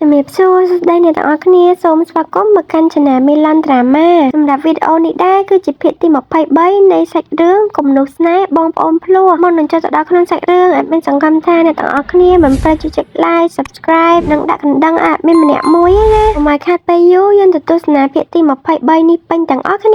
ជំរាបសួរសួស្តីអ្នកទាំងអស់គ្នាសូមស្វាគមន៍មកកាន់ Channel Melon Drama សម្រាប់វីដេអូនេះដែរគឺជាភាគទី23នៃសាច់រឿងគំនុះស្នេហ៍បងប្អូនភ្លោះមុននឹងចូលទៅដល់ក្នុងសាច់រឿងអត់មានសង្ឃឹមថាអ្នកទាំងអស់គ្នាមិនភ្លេចចុច Like Subscribe និងដាក់កណ្ដឹងឲ្យមានម្នាក់មួយណាកុំឲ្យខាតពេលយូរយើងទៅទស្សនាភាគទី23នេះពេញទាំងអស់គ្ន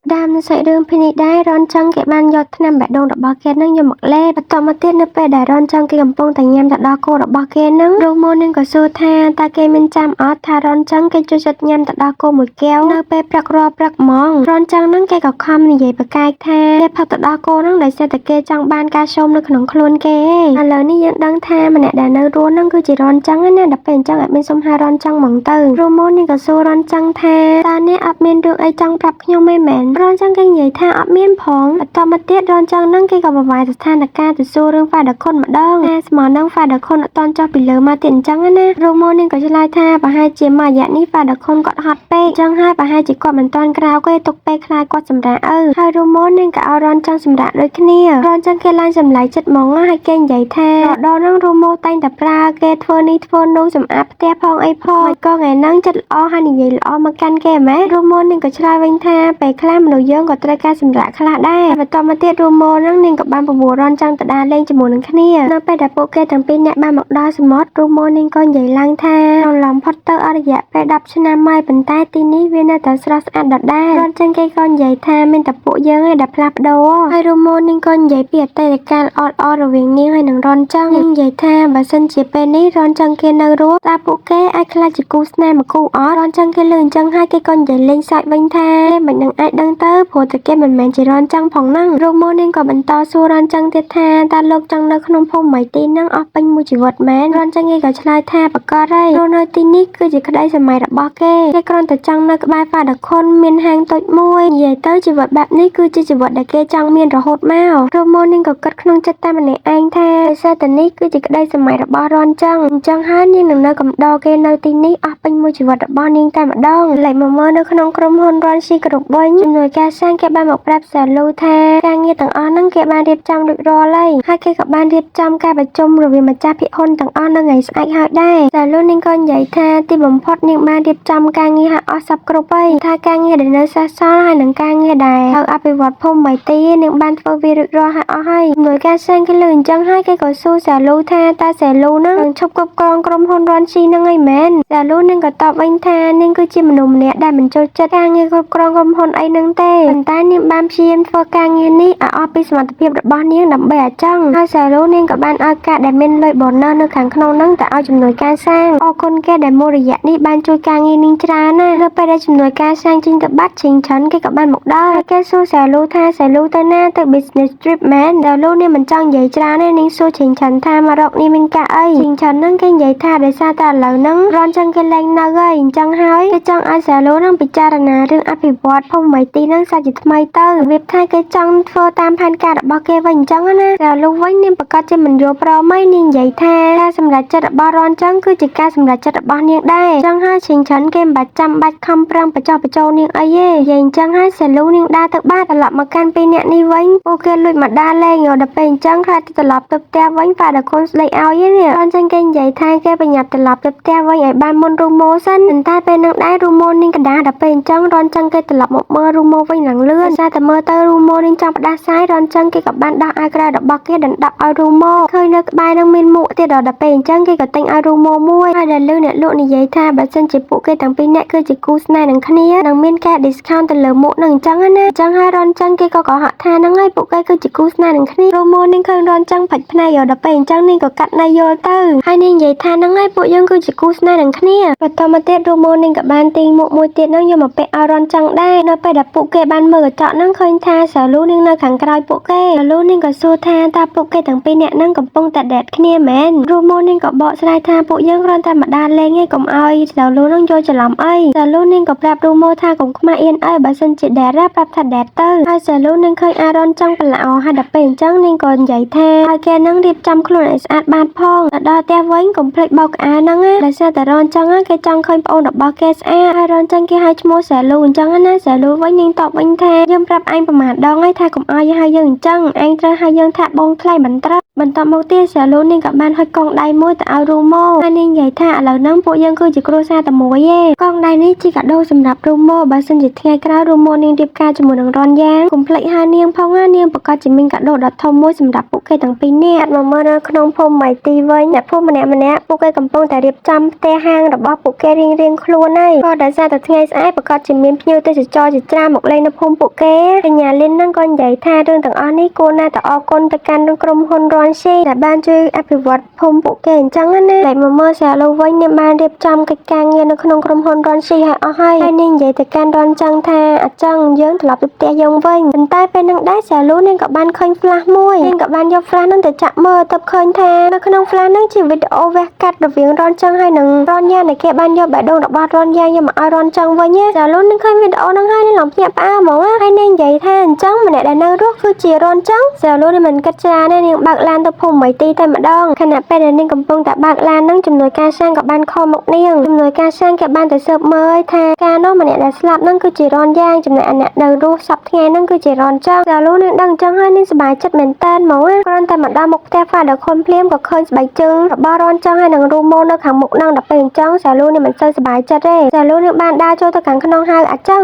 ាដើមនៅសាច់រឿងភាគនេះដែររនចង់គេបានយកថ្នាំបេះដូងរបស់គេនឹងយកមកលេបបន្តមកទៀតនៅពេលដែលរនចង់គេកំពុងតែញ៉ាំទៅដល់គោរបស់គេនឹងរស់មុននឹងក៏សួរថាតើគេមានចាំអត់ថារនចង់គេជួយចិត្តញ៉ាំទៅដល់គោមួយកែវនៅពេលព្រឹករាល់ព្រឹកហ្មងរនចង់នឹងគេក៏ខំនិយាយប្រកែកថាគេផឹកទៅដល់គោនឹងដោយសារតែគេចង់បានការಶោមនៅក្នុងខ្លួនគេឥឡូវនេះយើងដឹងថាម្នាក់ដែលនៅរស់នឹងគឺជារនចង់ណាដល់ពេលអញ្ចឹងអត់មានសុំហៅរនចង់ហ្មងទៅរស់មុននឹងក៏សួររនចង់ថាតើអ្នកអត់មានរឿងអីចង់ប្រាប់ខ្ញុំទេមែនរនចង់គេនិយាយថាអត់មានផងបន្តមកទៀតរនចង់នឹងគេក៏បវាយស្ថានភាពទៅសួររឿងហ្វាដខុនម្ដងតែស្មោះនឹងហ្វាដខុនអត់តន់ចុះពីលើមកទៀតអញ្ចឹងណារស់មុននឹងក៏ឆ្លើយថាប្រហែលជាមួយរយៈនេះហ្វាដខុនគាត់ហត់ពេកអញ្ចឹងហើយប្រហែលជាគាត់មិនតន់ក្រៅទេទុកពេលខ្លាចគាត់សម្រាកហើយរស់មុននឹងក៏ឲ្យរនចង់សម្រាកដូចគ្នារនចង់គេឡើងសម្លាយចិត្តហ្មងហើយគេនិយាយថាដល់នឹងរស់មុនតែងតែប្រើគេធ្វើនេះធ្វើនោះសម្អាតផ្ទះផងអីផងក៏ថ្ងៃហ្នឹងចិត្តល្អហើយនិយាយល្អមកកាន់គេម៉ែរស់មុននឹងក៏ឆ្លើយវិញថាពេលខ្លះមនុស្សយើងក៏ត្រូវការសម្រាកខ្លះដែរបន្តមកទៀតរស់មុននឹងនាងក៏បានប្រមូលរនចង់ទៅដើរលេងជាមួយនឹងគ្នានៅពេលដែលពួកគេទាំងពីរនាក់បានមកដល់សមុទ្ររស់មុននឹងក៏និយាយឡើងថារំលងផុតទៅអស់រយៈពេល10ឆ្នាំហើយប៉ុន្តែទីនេះវានៅតែស្រស់ស្អាតដដែលរនចង់គេក៏និយាយថាមានតែពួកយើងឯងដែលផ្លាស់ប្ដូរហើយរស់មុននឹងក៏និយាយពីអតីតកាលល្អៗរវាងនាងហើយនឹងរនចង់និយាយថាបើសិនជាពេលនេះរនចង់គេនៅរស់តើពួកគេអាចខ្លាចជាគូស្នេហ៍មួយគូអត់រនចង់គេលើអញ្ចឹងហើយគេក៏និយាយលេងសើចវិញថាគេមិននឹងអាចដឹងទៅព្រោះតែគេមិនមែនជារនចង់ផងហ្នឹងរស់មុននឹងក៏បន្តសួររនចង់ទៀតថាតើលោកចង់នៅក្នុងភូមិមីទីហ្នឹងអស់ពេញមួយជីវិតមែនរនចង់គេក៏ឆ្លើយថាប្រកាសហើយរស់នៅទីនេះគឺជាក្តីសម័យរបស់គេគ្រាន់តែចង់នៅក្បែរហ្វាដខុនមានហាងតូចមួយនិយាយទៅជីវិតបែបនេះគឺជាជីវិតដែលគេចង់មានរហូតមករស់មុននឹងក៏គិតក្នុងចិត្តតែម្នាក់ឯងថាដោយសារតែនេះគឺជាក្តីសម័យរបស់រនចង់អញ្ចឹងហើយនាងនឹងនៅកំដរគេនៅទីនេះអស់ពេញមួយជីវិតរបស់នាងតែម្ដងលេចមកមើលនៅក្នុងក្រុមហ៊ុនរនស៊ីគ្រប់វិញជំនួយការសាងគេបានមកប្រាប់សាលូថាការងារទាំងអស់ហ្នឹងគេបានរៀបចំរួចរាល់ហើយគេក៏បានរៀបចំការប្រជុំរវាងម្ចាស់ភាគហ៊ុនទាំងអស់នៅថ្ងៃស្អែកហើយដែរសាលូនាងក៏និយាយថាទីបំផុតនាងបានរៀបចំការងារឲ្យអស់សពគ្រប់ហើយថាការងារដែលនៅសេសសល់ហើយនឹងការងារដែលត្រូវអភិវឌ្ឍភូមិមីទីនាងបានធ្វើវារួចរាល់ហើយអស់ហើយជំនួយការសាងគេលើអញ្ចឹងហើយគេក៏សួរសាលូថាតើសាលូហ្នឹងនឹងឈប់គ្រប់គ្រងក្រុមហ៊ុនរនស៊ីហ្នឹងអីមែនសាលូនាងក៏តបវិញថានាងគឺជាមនុស្សម្នាក់ដែលមិនចូលចិត្តការងារគ្រប់គ្រងក្រុមហ៊ុនអីហ្នឹងទេប៉ុន្តែនាងបានព្យាយាមធ្វើការងារនេះឲ្យអស់ពីសមត្ថភាពរបស់នាងដើម្បីឲ្យចង់ហើយសាលូនាងក៏បានឲ្យការដែលមានលុយបូណសនៅខាងក្នុងហ្នឹងទៅឲ្យជំនួយការសាងអរគុណគេដែលមួយរយៈនេះបានជួយការងារនាងច្រើនណាស់នៅពេលដែលជំនួយការសាងចេញទៅបាត់ឈិងឆាន់គេក៏បានមកដល់ហើយគេសួរសាលូថាសាលូទៅណាទៅ business trip មែនសាលូនាងមិនចង់និយាយច្រើនទេនាងសួរឈិងឆាន់ថាមករកនេះមានការអីឈិងឆាន់ហ្នឹងគេនិយាយថាដោយសារតែឥឡូវហ្នឹងរនចង់គេលែងនៅហើយអញ្ចឹងហើយគេចង់ឲ្យសាលូហ្នឹងពិចារណារឿងអភិវឌ្ឍភូមិមីទីហ្នឹងសាជាថ្មីទៅរបៀបថាគេចង់ធ្វើតាមផែនការរបស់គេវិញអញ្ចឹងណាសាលូវិញនាងប្រកាសជាមិនយល់ព្រមហើយនាងនិយាយថាការសម្រេចចិត្តរបស់រនចង់គឺជាការសម្រេចចិត្តរបស់នាងដែរអញ្ចឹងហើយឈិងឆាន់គេមិនបាច់ចាំបាច់ខំប្រឹងបញ្ចុះបញ្ចូលនាងអីទេនិយាយអញ្ចឹងហើយសាលូនាងដើរទៅបាត់ត្រឡប់មកកាន់ពីអ្នកនេះវិញពួកគេលួចមកដើរលេងដល់ពេលអញ្ចឹងខ្លាចត្រឡប់ទៅផ្ទះវិញហ្វាដខុនស្ដីឲ្យនេះរនចង់គេនិយាយថាគេប្រញាប់ត្រឡប់ទៅផ្ទះវិញឲ្យបានមុនរូម៉ូសិនប៉ុន្តែពេលនឹងដែររូម៉ូនាងកណ្ដាលដល់ពេលអញ្ចឹងរនចង់គេត្រឡប់មកមើលរូម៉ូវិញឡើងលឿនតែមើលទៅរូម៉ូនាងចង់ផ្ដាសាយរនចង់គេក៏បានដោះអាវក្រៅរបស់គេដណ្ដប់ឲ្យរូម៉ូឃើញនៅក្បែរនឹងមានមួកទៀតដល់ពេលអញ្ចឹងគេក៏ទិញឲ្យរូម៉ូមួយហើយដែលលឺអ្នកលក់និយាយថាបើសិនជាពួកគេទាំងពីរនាក់គឺជាគូស្នេហ៍នឹងគ្នានឹងមានការ discount ទៅលើមួកនឹងអញ្ចឹងណាអញ្ចឹងហើយរនចង់គេក៏កុហកថាហ្នឹងហើយពួកគេគឺជាគូស្នេហ៍នឹងគ្នារូម៉ូនាងឃើញរនចង់ផាច់ភ្នែកដល់ពេលអញ្ចឹងនាងក៏កាត់ណៃយល់ទៅហើយនាងនិយាយថាហ្នឹងហើយពួកយើងគឺជាគូស្នេហ៍នឹងគ្នាបន្តមកទៀតរូម៉ូនាងក៏បានទិញមួកមួយទៀតហ្នឹងយកមកពាក់ឲ្យរនចង់ដែរនៅពេលដែលពួកគេបានមើលកញ្ចក់ហ្នឹងឃើញថាសាលូនាងនៅខាងក្រោយពួកគេសាលូនាងក៏សួរថាតើពួកគេទាំងពីរនាក់ហ្នឹងកំពុងតែដេតគ្នាមែនរូម៉ូនាងក៏បកស្រាយថាពួកយើងគ្រាន់តែមកដើរលេងឯងកុំឲ្យសាលូនឹងយល់ច្រឡំអីសាលូនាងក៏ប្រាប់រូម៉ូថាកុំខ្មាស់អៀនអីបើសិនជាដេតប្រាប់ថាដេតទៅហើយសាលូនាងឃើញអារនចង់ប្រឡោហើយដល់ពេលអញ្ចឹងនាងក៏និយាយថាឲ្យគេនឹងរៀបចំខ្លួនឲ្យស្អាតបាតផងដល់ផ្ទះវិញកុំភ្លេចបោកក្អាហ្នឹងណាដោយសារតែរនចង់គេចង់ឃើញប្អូនរបស់គេស្អាតហើយរនចង់គេហៅឈ្មោះសាលូអញ្ចឹងណាសាលូវិញនាងតបវិញថាយើងប្រាប់ឯងប្រមាណដងហើយថាកុំឲ្យហៅយើងអញ្ចឹងឯងត្រូវហៅយើងថាបងថ្លៃមិនត្រូវបន្តមកទៀតសាលូនាងក៏បានហុចកងដៃមួយទៅឲ្យរូម៉ូហើយនាងនិយាយថា ឥឡូវហ្នឹងពួកយើងគឺជាគ្រួសារតែមួយទេកងដៃនេះជាកាដូសម្រាប់រូម៉ូបើសិនជាថ្ងៃក្រោយរូម៉ូនាងរៀបការជាមួយនឹងរនយ៉ាងកុំភ្លេចហៅនាងផងណានាងប្រកាសជាមានកាដូដ៏ធំមួយសម្រាប់ពួកគេទាំងពីរនាក់មកមើលនៅក្នុងភូមិម៉ៃទីវិញអ្នកភូមិម្នាក់ពួកគេកំពុងតែរៀបចំផ្ទះហាងរបស់ពួកគេរៀងខ្លួនហើយក៏ដោយសារតែថ្ងៃស្អែកប្រកាសជាមានភ្ញៀវទេសចរជាច្រើនមកលេងនៅភូមិពួកគេកញ្ញាលីនហ្នឹងក៏និយាយថារឿងទាំងអស់នេះគួរណាស់តែអរគុណទៅកាន់ក្រុមហ៊ុនរនស៊ីដែលបានជួយអភិវឌ្ឍភូមិពួកគេអញ្ចឹងណាតែមកមើលសាឡូវិញនាងបានរៀបចំកិច្ចការងារនៅក្នុងក្រុមហ៊ុនរនស៊ីឲ្យអស់ហើយនាងនិយាយទៅកាន់រនចឹងថាអញ្ចឹងយើងត្រឡប់ទៅផ្ទះយើងវិញប៉ុន្តែពេលហ្នឹងដែរសាឡូនាងក៏បានឃើញ flash មួយនាងក៏បានយក flash ហ្នឹងទៅចាក់មើលទៅឃើញថានៅក្នុង flash ហ្នឹងជាវីដេអូវះកាត់រវាងរនចឹងហើយនឹងរនយ៉ាងដែលគេបានយកបេះដូងរបស់រនយ៉ាងយកមកឲ្យរនចឹងវិញសាឡូនាងឃើញវីដេអូហ្នឹងហើយនាងឡើងភ្ញាក់ផ្អើលហ្មងហើយនាងនិយាយថាអញ្ចឹងម្នាក់ដែលនៅរស់គឺជារនចឹងសាឡូនាងមិនគិតច្រើនទេនាងបើកឡានទៅភូមិម៉ៃទីតែម្ដងខណៈពេលដែលនាងកំពុងតែបើកឡានហ្នឹងជំនួយការសាងក៏បានខលមកនាងជំនួយការសាងគេបានទៅស៊ើបមើលថាការនោះម្នាក់ដែលស្លាប់ហ្នឹងគឺជារនយ៉ាងចំណែកអ្នកនៅរស់សពថ្ងៃហ្នឹងគឺជារនចឹងសាឡូនាងដឹងអញ្ចឹងហើយនាងសប្បាយចិត្តមែនតើហ្មងគ្រាន់តែមកដល់មុខផ្ទះហ្វាដល់ខុនភ្លាមក៏ឃើញស្បែកជើងរបស់រនចឹងហើយនឹងរូម៉ូនៅខាងមុខហ្នឹងដល់ពេលអញ្ចឹងសាឡូនាងមិនសូវសប្បាយចិត្តទេសាឡូនាងបានដើរចូលទៅខាងក្នុងហើយអញ្ចឹង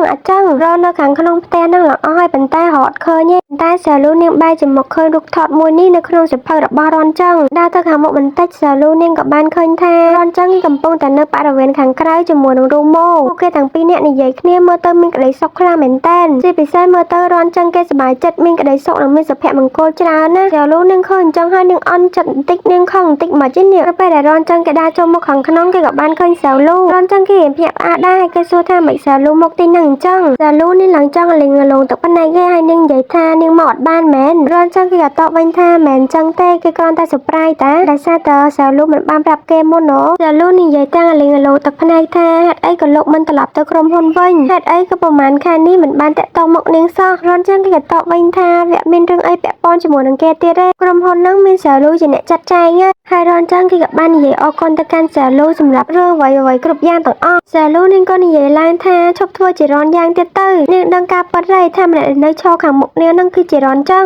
រននៅខាងក្នុងផ្ទះហ្នឹងល្អហើយប៉ុន្តែរត់ឃើញទេតែសាឡូនាងបែរជាមកឃើញរូបថតមួយនេះនៅក្នុងសៀវភៅរបស់រនចឹងដើរទៅខាងមុខបន្តិចសាឡូនាងក៏បានឃើញថារនចឹងកំពុងតែនៅបរិវេណខាងក្រៅជាមួយនឹងរូម៉ូពួកគេទាំងពីរនាក់និយាយគ្នាមើលទៅមានក្តីសុខខ្លាំងមែនតើជាពិសេសមើលទៅរនចឹងគេសប្បាយចិត្តមានក្តីសុខនិងមានសុភមង្គលច្រើនណាសាឡូនាងឃើញអញ្ចឹងហើយនាងអន់ចិត្តបន្តិចនាងខឹងបន្តិចមកជិះនាងពេលដែលរនចឹងគេដើរចូលមកខាងក្នុងគេក៏បានឃើញសាឡូរនចឹងគេភ្ញាក់ផ្អើលដែរគេសួរថាមិនសាឡូមកទីហ្នឹងអញ្ចឹងសាឡូនេះឡើងចង់លេងលងទឹកភ្នែកគេហើយនាងនិយាយថានាងមកអត់បានមែនរនចឹងគេក៏តបវិញថាមែនអញ្ចឹងទេគេគ្រាន់តែ surprise តាដោយសារតែសាឡូមិនបានប្រាប់គេមុនណូសាឡូនិយាយតាលេងលងទឹកភ្នែកថាហេតុអីក៏លោកមិនត្រឡប់ទៅក្រុមហ៊ុនវិញហេតុអីក៏ប្រហែលខែនេះមិនបានតាក់ទងមកនាងសោះរនចឹងគេក៏តបវិញថាវាមានរឿងអីពាក់ព័ន្ធជាមួយនឹងគេទៀតទេក្រុមហ៊ុនហ្នឹងមានសាឡូជាអ្នកចាត់ចែងហើយរនចឹងគេក៏បាននិយាយអរគុណទៅកាន់សាឡូសម្រាប់រឿងអ្វីៗគ្រប់យ៉ាងទាំងអស់សាឡូនាងក៏និយាយឡើងថាឈប់ធ្វើជារនយ៉ាងទៀតទៅនាងដឹងការពិតហើយថាម្នាក់នៅឈរខាងមុខនាងហ្នឹងគឺជារនចឹ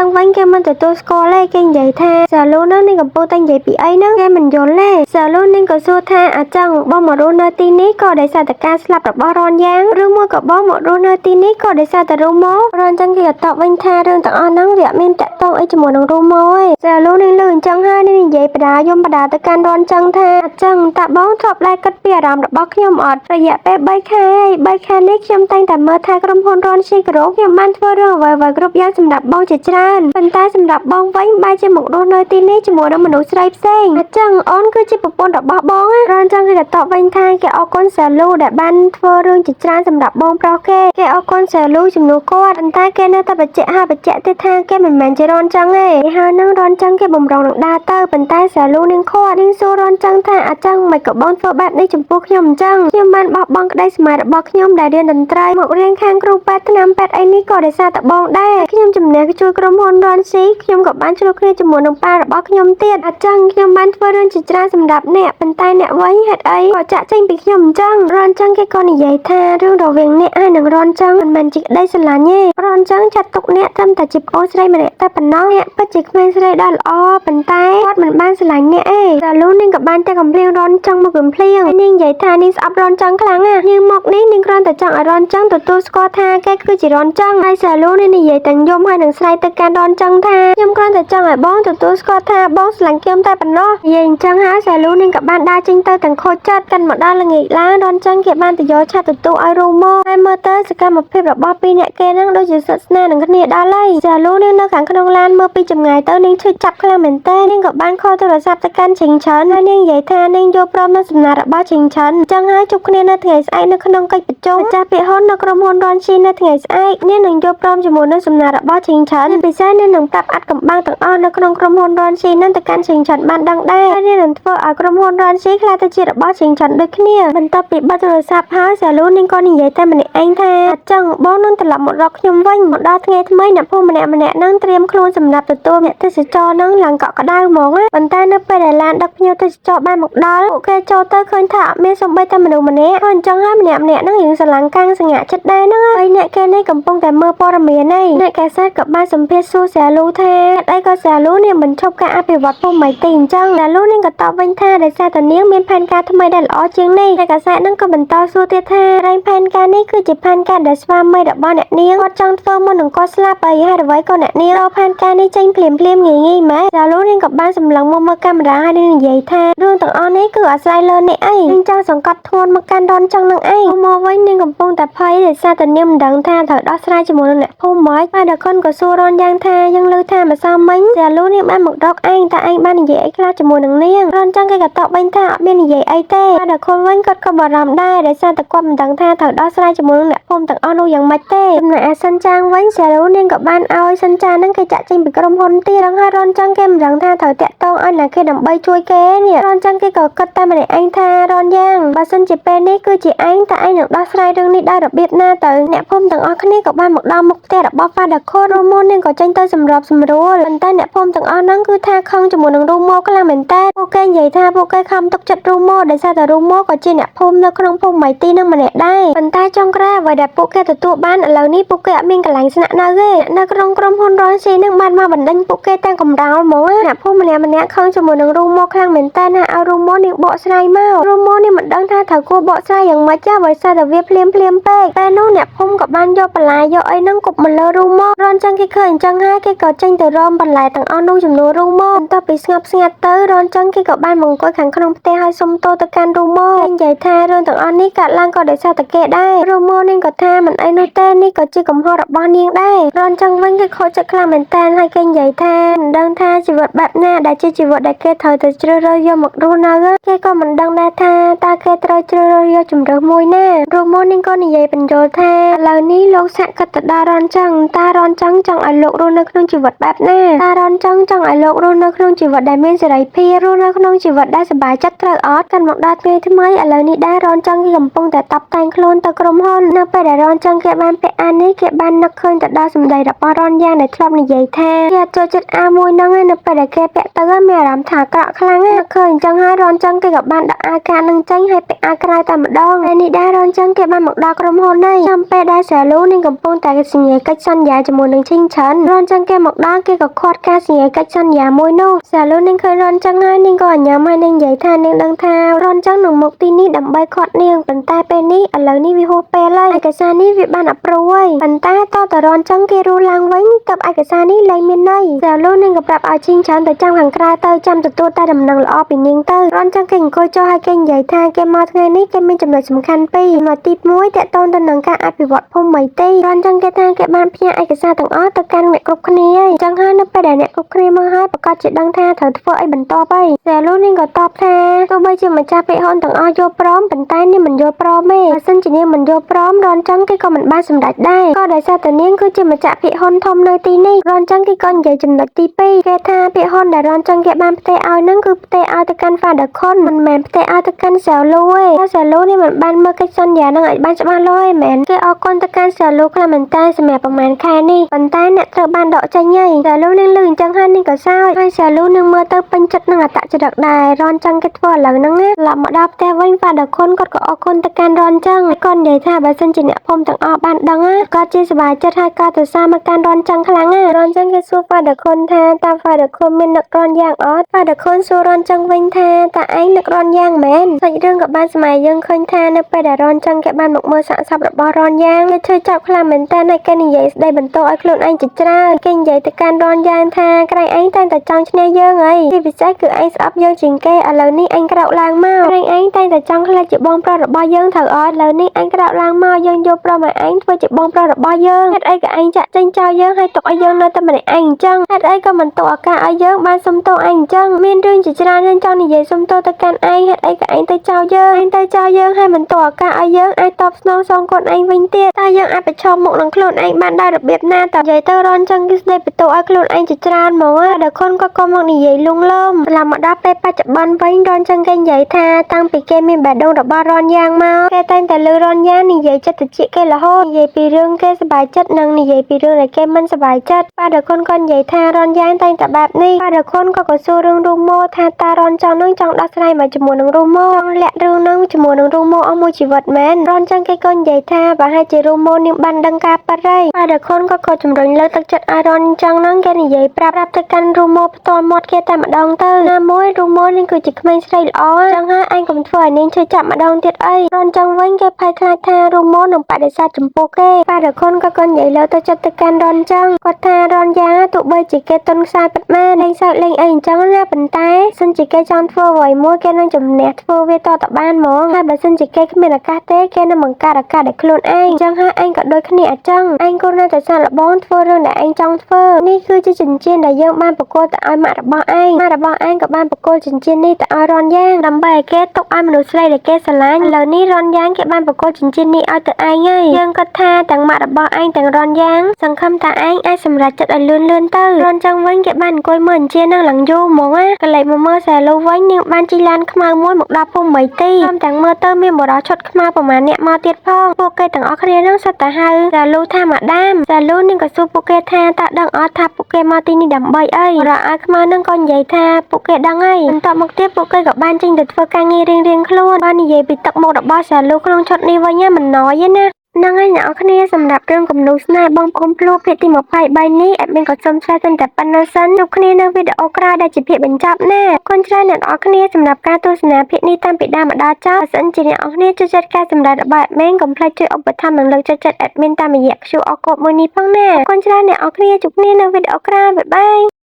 ងវិញគេមិនទទួលស្គាល់ទេគេនិយាយថាសាឡូហ្នឹងនាងកំពុងតែនិយាយពីអីហ្នឹងគេមិនយល់ទេសាឡូនាងក៏សួរថាអញ្ចឹងបងមករស់នៅទីនេះក៏ដោយសារតែការស្លាប់របស់រនយ៉ាងឬមួយក៏បងមករស់នៅទីនេះក៏ដោយសារតែរូម៉ូរនចឹងគេក៏តបវិញថារឿងទាំងអស់ហ្នឹងវាមានតាក់ទងអីជាមួយនឹងរូម៉ូទេសាឡូនាងលើអញ្ចឹងហើយនាងនិយាយបដាយំបដាទៅកាន់រនចឹងថាអញ្ចឹងតើបងធ្លាប់ដែរគិតពីអារម្មណ៍របស់ខ្ញុំអត់រយៈពេល3ខែនេះខ្ញុំតែងតែមើលថាក្រុមហ៊ុនរនស៊ីក្រូខ្ញុំបានធ្វើរឿងអ្វីៗគ្រប់យ៉ាងសម្រាប់បងជាច្រើនប៉ុន្តែសម្រាប់បងវិញបែរជាមករស់នៅទីនេះជាមួយនឹងមនុស្សស្រីផ្សេងអញ្ចឹងអូនគឺជាប្រពន្ធរបស់បងរនចឹងគេក៏តបវិញថាគេអរគុណសាឡូដែលបានធ្វើរឿងជាច្រើនសម្រាប់បងប្រុសគេអរគុណសាឡូជំនួសគាត់ប៉ុន្តែគេនៅតែបញ្ជាក់ទៀតថាគេមិនមែនជារនចឹងទេហើយនឹងរនចឹងគេបំរុងនឹងដើរទៅប៉ុន្តែសាឡូនាងខាត់នាងសួររនចឹងថាអញ្ចឹងមិនក៏បងធ្វើបែបនេះចំពោះខ្ញុំអញ្ចឹងខ្ញុំបានបោះបង់ក្តីស្រមៃរបស់ខ្ញុំដែលរៀនតន្ត្រីមករៀនខាងគ្រូពេទ្យថ្នាំពេទ្យអីនេះក៏ដោយសារតែបងដែរខ្ញុំជំនះជួយក្រុមហ៊ុនរនស៊ីខ្ញុំក៏បានជួយគ្នាជាមួយនឹងប៉ារបស់ខ្ញុំទៀតអញ្ចឹងខ្ញុំបានធ្វើរឿងជាច្រើនសម្រាប់អ្នកប៉ុន្តែអ្នកវិញហេតុអីក៏ចាក់ចេញពីខ្ញុំអញ្ចឹងរនចឹងគេក៏និយាយថារឿងរវាងអ្នកហើយនឹងរនចឹងមិនមែនជាក្តីស្រឡាញ់ទេរនចឹងចាត់ទុកអ្នកត្រឹមតែជាប្អូនស្រីម្នាក់តែប៉ុណ្ណោះអ្នកពិតជាក្មេងស្រីដ៏ល្អប៉ុន្តែគាត់មិនបានស្រឡាញ់អ្នកទេសាឡូនាងក៏បានតែកំភ្លៀងរនចឹងមកកំភ្លៀងនាងនិយាយថានាងស្អប់រនចឹងខ្លាំងណាស់នាងមកនេះនាងគ្រាន់តែចង់ឲ្យរនចឹងទទួលស្គាល់ថាគេគឺជារនចឹងហើយសាឡូនាងនិយាយទាំងយំហើយនឹងស្រែកទៅកាន់រនចឹងថាខ្ញុំគ្រាន់តែចង់ឲ្យបងទទួលស្គាល់ថាបងស្រឡាញ់ខ្ញុំតែប៉ុណ្ណោះនិយាយអញ្ចឹងហើយសាឡូនាងក៏បានដើរចេញទៅទាំងខូចចិត្តកាន់មកដល់ល្ងាចឡើងរនចឹងគេបានទៅយកឆាត់ទទួលឲ្យរូម៉ូហើយមើលទៅសកម្មភាពរបស់ពីរអ្នកគេហ្នឹងដូចជាស្និទ្ធស្នាលនឹងគ្នាដល់ហើយសាឡូនាងនៅខាងក្នុងឡានមើលពីចម្ងាយទៅនាងឈឺចាប់ខ្លាំងមែនតើនាងក៏បានខលទូរស័ព្ទទៅកាន់ឈិងឆិនហើយនាងនិយាយថានាងយកព្រមនឹងសំណាក់របស់ឈិងឆិនអញ្ចឹងហើយជួបគ្នានៅថ្ងៃស្អែកនៅក្នុងកិច្ចប្រជុំម្ចាស់ពាក្យហ៊ុននៅក្រុមហ៊ុនរនស៊ីនៅថ្ងៃស្អែកនាងនឹងយកព្រមជាមួយនឹងសំណាក់របស់ឈិងឆិនពិសេសនាងនឹងប្រាប់អាត់កំបាំងទាំងអស់នៅក្នុងក្រុមហ៊ុនរនស៊ីនឹងទៅកាន់ឈិងឆិនបានដឹងដែរហើយនាងនឹងធ្វើឲ្យក្រុមហ៊ុនរនស៊ីខ្លាចទៅជារបស់ឈិងឆិនដូចគ្នាបន្ទាប់ពីបិទទូរស័ព្ទហើយសាឡូនាងក៏និយាយតែម្នាក់ឯងថាអញ្ចឹងបងនឹងត្រឡប់មករកខ្ញុំវិញមកដល់ថ្ងៃថ្មីអ្នកភូមិម្នាក់នឹងត្រៀមខ្លួនសម្រាប់ទទួលអ្នកទេសចរនឹងឡើងកក់ក្ដៅហ្មងប៉ុន្តែនៅពេលដែលឡានដឹកភ្ញៀវទេសចរបានមកដល់ពួកគេចូលទៅឃើញថាអត់មានសូម្បីតែមនុស្សម្នាក់អញ្ចឹងហើយម្នាក់នឹងរៀងស្រឡាំងកាំងសង្ហាចិត្តដែរហ្នឹងហើយអ្នកគេនេះកំពុងតែមើលព័ត៌មានឯងអ្នកកាសែតក៏បានសម្ភាសសួរសាឡូថាអីក៏សាឡូនេះមិនឈប់ការអភិវឌ្ឍភូមិម៉ៃទីអញ្ចឹងសាឡូនេះក៏តបវិញថាដោយសារ សារតានាងមានផែនការថ្មីដែលល្អជាងនេះហើយកសែតនឹងក៏បន្តសួរទៀតថារែងផែនការនេះគឺជាផែនការដែលស្វាមីរបស់អ្នកនាងគាត់ចង់ធ្វើមុននឹងគាត់ស្លាប់ហើយហេតុអ្វីក៏អ្នកនាងរកផែនការនេះចេញភ្លាមងាយម៉េចចាលូនាងក៏បានសម្លឹងមើលកាមេរ៉ាហើយនាងនិយាយថារឿងទាំងអស់នេះគឺអាស្រ័យលើអ្នកឯងនាងចង់សង្កត់ធ្ងន់មកកាន់រនចឹងនឹងឯងមកវិញនាងកំពុងតែភ័យដោយសារតែនាងមិនដឹងថាត្រូវដោះស្រាយជាមួយនឹងអ្នកភូមិម៉េចហើយដល់គាត់ក៏សួររនយ៉ាងថាយើងឮថាម្សិលមិញចាលូនាងបានមករកឯងតែឯងបាននិយាយអីខ្លះជាមួយនឹងនាងរនចឹងគេក៏តបវិញថាអត់មាននិយាយអីទេហើយដល់ខ្លួនវិញគាត់ក៏បារម្ភដែរដោយសារតែគាត់មិនដឹងថាត្រូវដោះស្រាយជាមួយនឹងអ្នកភូមិទាំងអស់នោះយ៉ាងម៉េចទេចំណែកឯសិនចាងវិញចាលូនាងក៏បានឲ្យសិនចាងហ្នឹងគេចាក់ចេញពីក្រុមហ៊ុនទៀតរងហើយរនចឹងគេមិនដឹងថាត្រូវតាក់ទងឲ្យណាគេដើម្បីជួយគេនេះរនចឹងគេក៏គិតតែម្នាក់ឯងថារនយ៉ាងបើសិនជាពេលនេះគឺជាឯងតែឯងនឹងដោះស្រាយរឿងនេះដោយរបៀបណាទៅអ្នកភូមិទាំងអស់គ្នាក៏បានមកដល់មុខផ្ទះរបស់ប៉ាដាខូនរូម៉ូនាងក៏ចេញទៅសម្របសម្រួលប៉ុន្តែអ្នកភូមិទាំងអស់ហ្នឹងគឺថាខឹងជាមួយនឹងរូម៉ូខ្លាំងមែនតើពួកគេនិយាយថាពួកគេខំទុកចិត្តរូម៉ូដោយសារតែរូម៉ូក៏ជាអ្នកភូមិនៅក្នុងភូមិម៉ៃទីនឹងម្នាក់ដែរប៉ុន្តែចុងក្រោយអ្វីដែលពួកគេទទួលបានឥឡូវនេះពួកគេអត់មានកន្លែងស្នាក់នៅទេនៅក្នុងក្រុមហ៊ុនរ៉នស៊ីនឹងបានមកបណ្ដេញពួកគេទាំងកំរោលហ្មងអ្នកភូមិម្នាក់ខឹងជាមួយនឹងរូម៉ូខ្លាំងមែនតើណាឲ្យរូម៉ូនាងបកស្រាយមករូម៉ូនាងមិនដឹងថាត្រូវគួរបកស្រាយយ៉ាងម៉េចចាដោយសារតែវាភ្លាមពេកពេលនោះអ្នកភូមិក៏បានយកបន្លែយកអីហ្នឹងគប់មកលើរូម៉ូរនចឹងគេឃើញអញ្ចឹងហើយគេក៏ចេញទៅរំបន្លែទាំងអស់នោះចំនួនរូម៉ូបន្ទាប់ពីស្ងប់ស្ងាត់ទៅរនចឹងគេក៏បានមកអង្គុយខាងក្នុងផ្ទះហើយសុំទោសទៅកាន់រូម៉ូគេនិយាយថារឿងទាំងអស់នេះកើតឡើងក៏ដោយសារតែគេដែររូម៉ូនាងក៏ថាមិនអីនោះទេនេះក៏ជាកំហុសរបស់នាងដែររនចឹងវិញគេខូចចិត្តខ្លាំងមែនតើហើយគេនិយាយថាមិនដឹងថាជីវិតបែបណាដែលជាជីវិតដែលគេត្រូវទៅជ្រើសរើសយកមករស់នៅគេក៏មិនដឹងដែរថាតើគេត្រូវជ្រើសរើសយកជំរើសមួយណារូម៉ូនាងក៏និយាយបញ្យល់ថាឥឡូវនេះលោកសាក់គិតទៅដល់រនចឹងតើរនចឹងចង់ឲ្យលោករស់នៅក្នុងជីវិតបែបណាតើរនចឹងចង់ឲ្យលោករស់នៅក្នុងជីវិតដែលមានសេរីភាពរស់នៅក្នុងជីវិតដែលសប្បាយចិត្តត្រូវអត់កាន់មកដល់ថ្ងៃថ្មីឥឡូវនេះដែររនចឹងគេកំពុងតែតបតែងខ្លួនទៅក្រុមហ៊ុននៅពេលដែលរនចឹងគេបានពាក់អាវនេះគេបាននឹកឃើញទៅដល់សម្ដីរបស់រនយ៉ាងដែលធ្លាប់និយាយថាគេអត់ចូលចិត្តអាវមួយហ្នឹងឯនៅពេលដែលគេពាក់ទៅមានអារម្មណ៍ថាអាក្រក់ខ្លាំងណាស់ឃើញអញ្ចឹងហើយរនចឹងគេក៏បានដាក់អាវកានឹងចេញហើយពាក់អាវក្រៅតែម្ដងហើយនេះដែររនចឹងគេបានមកដល់ក្រុមហ៊ុនហើយចាំពេលដែលសាលូនាងកំពុងតែសញ្ញាកិច្ចសន្យាជាមួយនឹងឈិងឆាន់រនចឹងគេមកដល់គេក៏ខាត់ការសញ្ញាកិច្ចសន្យាមួយនោះសាលូនាងឃើញរនចឹងហើយនាងក៏អញ្ញាមហើយនាងនិយាយថានាងដឹងថារនចឹងនឹងមកទីនេះដើម្បីខាត់នាងប៉ុន្តែពេលនេះឥឡូវនេះវាហួសពេលហើយឯកសារនេះវាបានអព្រូហើយប៉ុន្តែតតរនចឹងគេរស់ឡើងវិញទើបឯកសារនេះលែងមានន័យសាលូនាងក៏ប្រាប់ឲ្យឈិងឆាន់ទៅចាំខាងក្រៅទៅចាំទទួលតែដំណឹងល្អពីនាងទៅរនចឹងគេអង្គុយចុះហើយគេនិយាយថាគេមកថ្ងៃនេះគេមានចំណុចសំខាន់ពីរចំណុចទី1តកតងទៅនឹងការអភិវឌ្ឍភូមិម៉ៃទីរនចឹងគេថាគេបានផ្ញើឯកសារទាំងអស់ទៅកាន់អ្នកគ្រប់គ្នាហើយអញ្ចឹងហើយនៅពេលដែលអ្នកគ្រប់គ្នាមើលហើយប្រកាសជាដឹងថាត្រូវធ្វើអីបន្តហើយសាលូនាងក៏តបថាទោះបីជាម្ចាស់ពាក្យហ៊ុនទាំងអស់យល់ព្រមប៉ុន្តែនាងមិនយល់ព្រមទេបើសិនជានាងមិនយល់ព្រមរនចឹងគេក៏មិនបានសម្រេចដែរក៏ដោយសារតែនាងគឺជាម្ចាស់ពាក្យហ៊ុនធំនៅទីនេះរនចឹងគេក៏និយាយចំណុចទី2គេថាពាក្យហ៊ុនដែលរនចឹងគេបានផ្ទេរឲ្យហ្នឹងគឺផ្ទេរឲ្យទៅកាន់ Father Khon មិនមែនផ្ទេរឲ្យទៅកាន់សាលូទេហើយសាលូនេះមិនបានមើលកិច្ចសន្យាហ្នឹងឲ្យបានច្បាស់លាស់ទេមែនគេអរគុណទៅកាន់សាលូខ្លាំងមែនតើសម្រាប់ប្រហែលខែនេះប៉ុន្តែអ្នកត្រូវបានដកចេញហើយសាលូនឹងលឺអញ្ចឹងហើយនាងក៏សើចហើយសាលូនឹងមើលទៅពេញចិត្តនឹងអត្តចរិតដែររនចឹងគេធ្វើឥឡូវហ្នឹងឡប់មកដល់ផ្ទះវិញ Father Khon គាត់ក៏អរគុណទៅកាន់រនចឹងគាត់និយាយថាបើសិនជាអ្នកភូមិទាំងអស់បានដឹងគាត់ជាសប្បាយចិត្តហើយក៏ទៅសារមកកាន់រនចឹងខ្លាំងរនចឹងគេសួរ Father Khon ថាតើ Father Khon មាននឹករនយ៉ាងអត់ Father Khon សួររនចឹងវិញថាតើឯងនឹករនយ៉ាងមែនសាច់រឿងក៏បានស្ម័យយើងឃើញថានៅពេលដែលរនចឹងគេបានមកមើលសាកសពរបស់រនយ៉ាងគេធ្វើចាប់ខ្លាំងមែនតើហើយគេនិយាយស្ដីបន្ទោសឲ្យខ្លួនឯងជាច្រើនគេនិយាយទៅកាន់រនយ៉ាងថាក្រែងឯងតែងតែចង់ឈ្នះយើងហីទីពិសេសគឺឯងស្អប់យើងជាងគេឥឡូវនេះឯងក្រោកឡើងមកក្រែងឯងតែងតែចង់ខ្លាចជាបងប្រុសរបស់យើងត្រូវអត់ឥឡូវនេះឯងក្រោកឡើងមកយើងយកព្រមឲ្យឯងធ្វើជាបងប្រុសរបស់យើងហេតុអីក៏ឯងចាក់ចេញចោលយើងហើយទុកឲ្យយើងនៅតែម្នាក់ឯងអញ្ចឹងហេតុអីក៏មិនទុកឱកាសឲ្យយើងបានសុំទោសឯងអញ្ចឹងមានរឿងជាច្រើនយើងចង់និយាយសុំទោសទៅកាន់ឯងហេតុអីក៏ឯងទៅចោលយើងហើយមិនទុកឱកាសឲ្យយើងអាចតបស្នងសងគុណឯងវិញទៀតតើយើងអាចប្រឈមមុខនឹងខ្លួនឯងបានដោយរបៀបណាតើនិយាយទៅរនចឹងគឺស្ដីបន្ទោសឲ្យខ្លួនឯងជាច្រើនហ្មងដល់ខ្លួនក៏មកនិយាយលងលោមឡើងមកដល់ពេលបច្ចុប្បន្នវិញរនចឹងគេនិយាយថាតាំងពីគេមានបេះដូងរបស់រនយ៉ាងមកគេតែងតែលើរនយ៉ាងនិយាយចិត្តតិចគេរហូតនិយាយពីរឿងគេសប្បាយចិត្តនិងនិយាយពីរឿងដែលគេមិនសប្បាយចិត្តបាទដល់ខ្លួនក៏និយាយថារនយ៉ាងតែងតែបែបនេះបាទដល់ខ្លួនក៏សួររឿងរូម៉ូថាតើរនចឹងនឹងចង់ដោះស្រាយមកជាមួយនឹងរូម៉ូចង់លាក់រឿងនឹងជាមួយនឹងរូម៉ូអស់មួយជីវិតមែនរនចឹងគេក៏និយាយថាប្រហែលជារូម៉ូនាងបានដឹងការពិតហើយបាទដល់ខ្លួនក៏ជំរុញលើកទឹកចិត្តឲ្យរនចឹងនឹងគេនិយាយប្រាប់ទៅកាន់រូម៉ូផ្ទាល់មាត់គេតែម្ដងទៅណាមួយរូម៉ូនឹងគឺជា ក្មេងស្រីល្អចឹងហើយឯងកុំធ្វើឲ្យនាងឈឺចាប់ម្ដងទៀតអីរនចឹងវិញគេភ័យខ្លាចថារូម៉ូនឹងបដិសេធចំពោះគេប៉ារ៉ាខុនក៏និយាយលើទៅចិត្តទៅកាន់រនចឹងគាត់ថារនយ៉ាងទោះបីជាគេទុនខ្សែពិតមែនលេងសើចលេងអីអញ្ចឹងណាប៉ុន្តែសិនជាគេចង់ធ្វើអ្វីមួយគេនឹងជំនះធ្វើវាតទៅបានហ្មងហើយបើសិនជាគេគ្មានឱកាសទេគេនឹងបង្កើតឱកាសដោយខ្លួនឯងចឹងហើយឯងក៏ដូចគ្នាអញ្ចឹងឯងគួរនៅតែសាកល្បងធ្វើរឿងដែលឯងចង់ធ្វើនេះគឺជាចិញ្ចៀនដែលយើងបានប្រគល់ទៅឲ្យម៉ាក់របស់ឯងម៉ាក់របស់ឯងក៏បានប្រគល់ចិញ្ចៀននេះទៅឲ្យរនយ៉ាងដើម្បីឲ្យគេទុកឲ្យមនុស្សស្រីដែលគេស្រឡាញ់ឥឡូវនេះរនយ៉ាងគេបានប្រគល់ចិញ្ចៀននេះឲ្យទៅឯងហើយយើងគិតថាទាំងម៉ាក់របស់ឯងទាំងរនយ៉ាងសង្ឃឹមថាឯងអាចសម្រេចចិត្តឲ្យលឿនទៅរនចឹងវិញគេបានអង្គុយមើលអញ្ជើញនឹងឡើងយូរហ្មងណាកលែកមកមើលសាឡូវិញនាងបានជិះឡានខ្មៅមួយមកដល់ភូមិមីទីតាមទាំងមើលទៅមានបរិសុទ្ធខ្មៅប្រមាណអ្នកមកទៀតផងពួកគេទាំងអស់គ្នានឹងសុទ្ធតែហៅសាឡូថាម៉ាដាមសាឡូនឹងក៏សួរពួកគេថាតើដឹងអត់ថាពួកគេមកទីនេះដើម្បីអីរ៉ាឲ្យខ្មៅនឹងក៏និយាយថាពួកគេដឹងហើយបន្ទាប់មកទៀតពួកគេក៏បានចេញទៅធ្វើការងាររៀងៗខ្លួនបាននិយាយពីទឹកមុខរបស់សាឡូក្នុងឈុតនេះវិញមិនណយទេណាហ្នឹងហើយអ្នកនរគ្នាសម្រាប់រឿងគំនូរស្នេហ៍បងប្អូនភ្លោះភាគទី23នេះអេដមីនក៏សូមឆ្លើយតតែប៉ុណ្ណឹងសិនជួបគ្នានៅវីដេអូក្រោយដែលជាភាគបញ្ចប់ណាអរគុណច្រើនអ្នកនរគ្នាសម្រាប់ការទស្សនាភាគនេះតាំងពីដើមមកដល់ចប់បើសិនជាអ្នកនរគ្នាចូលចិត្តការសម្ដែងរបស់អេដមីនកុំភ្លេចជួយឧបត្ថម្ភនិងលើកទឹកចិត្តអេដមីនតាមរយៈ QR Code មួយនេះផងណាអរគុណច្រើនអ្នកនរគ្នាជួបគ្នានៅវីដេអូក្រោយបាយបាយ